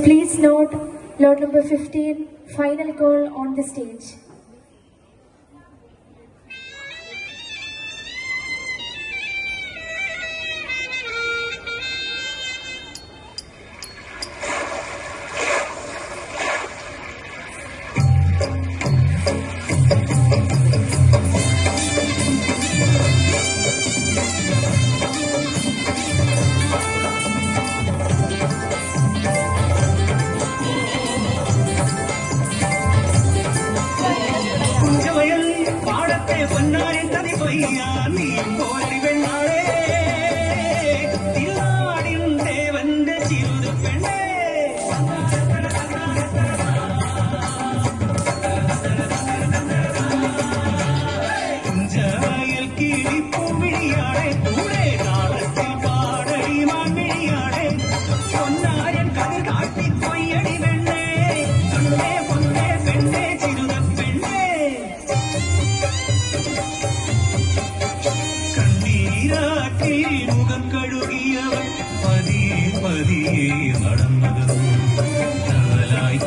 Please note, lot number 15, final call on the stage.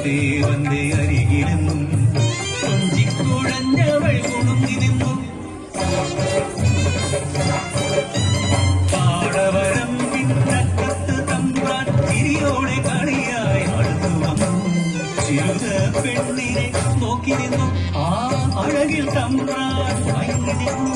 ദേവന്റെ അരികിലെന്നും കൊഞ്ചിക്കുഴഞ്ഞവൾ കുണുങ്ങി നിന്നു. പാടവരം പിന്നക്കത്ത് തമ്പ്രാൻ തിരിയോടെ കളിയായി അടുത്തു വന്നു. ചിരുത പെണ്ണിനെ നോക്കി നിന്നു. ആ അഴകിൽ തമ്പ്രാൻ മയങ്ങി നിന്നു.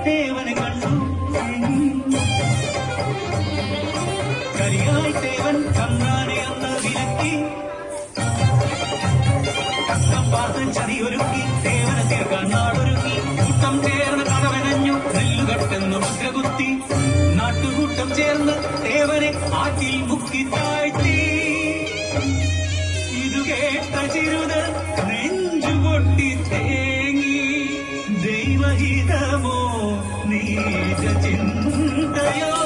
ദേവനെ കണ്ടു കരിയായി ദേവൻ തമ്പ്രാനെ അന്ന് വിലക്കി. തക്കം പാർത്തൻ ചതിയൊരുക്കി ദേവനെ തീർക്കാൻ നാടൊരുക്കി. കൂട്ടം ചേർന്ന് കടവനഞ്ഞു നെല്ലുകെട്ടെന്നു മുദ്രകുത്തി. നാട്ടുകൂട്ടം ചേർന്ന് ദേവനെ ആറ്റിൽ മുക്കി താഴ്ത്തി. ഇതു കേട്ട ചിരുത നെഞ്ചുപൊട്ടി തേങ്ങി. ദൈവഹിതമോ നീച ചിന്തയോ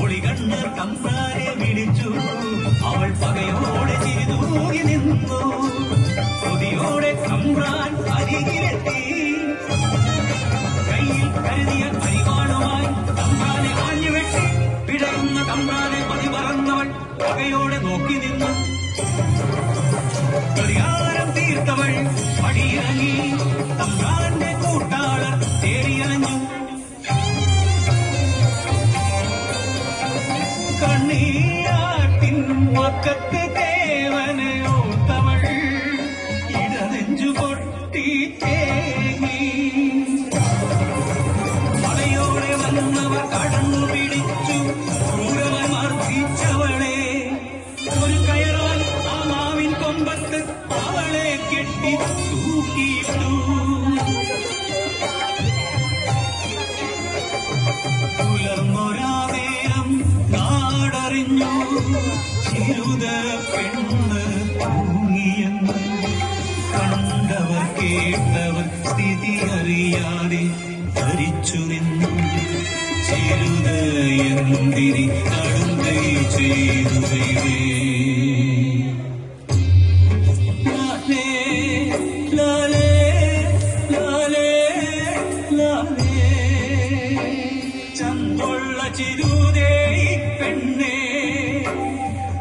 ഒളികണ്ണ് തമ്പ്രാനെ വിളിച്ചു. അവൾ പകയോടെ ചിരിതൂകി നിന്നു. കൊതിയോടെ തമ്പ്രാൻ അരികിലെത്തി. കയ്യിൽ കരുതിയ അരിവാളുമായി തമ്പ്രാനെ ആഞ്ഞുവെട്ടി. പിടയുന്ന തമ്പ്രാനെ പതിമറന്നവൾ പകയോടെ നോക്കി നിന്നു. പരിഹാരം തീർത്തവൾ പടിയിറങ്ങി. തമ്പ്രാന്റെ കൂട്ടാളർ തേടിയലഞ്ഞു. കണ്ണീരാട്ടിൻ വക്കത്ത് ദേവനെ ഓർത്തവൾ ഇടനെഞ്ചു പൊട്ടി തേങ്ങി. മലയോടെ വന്നവർ കടന്നു പിടിച്ചു. ക്രൂരമായി മർദ്ദിച്ചവളെ ഒരു കയറാൻ ആ മാവിൻ കൊമ്പത്ത് അവളെ കെട്ടി തൂക്കിയിട്ടു. പുലർന്നൊരാ നേരം നാടറിഞ്ഞു. ചിരുത പെണ്ണ് തൂങ്ങിയെന്ന്. കണ്ടവർ കേട്ടവർ സ്ഥിതി അറിയാതെ ധരിച്ചു നിന്നു. ചിരുത എന്തിരി കടുങ്കൈ ചെയ്തു ദൈവേ. ചന്തുള്ള ചിരുതേ പെണ്ണേ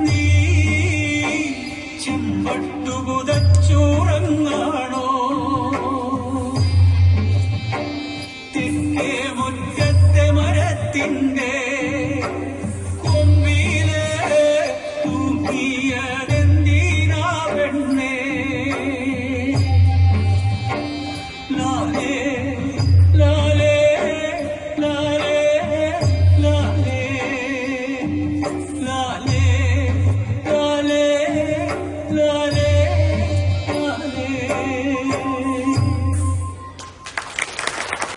നീ ചെമ്പട്ടു പുതച്ചുറങ്ങാണോ? തെക്കേ മുറ്റത്തെ മരത്തിന്റെ കൊമ്പിലെ തൂക്കിയതെന്തിനാ പെണ്ണേ? ലാലേ ലാലേ ലാലേ ലാലേ ലാലേ ലാലേ ലാലേ ലാലേ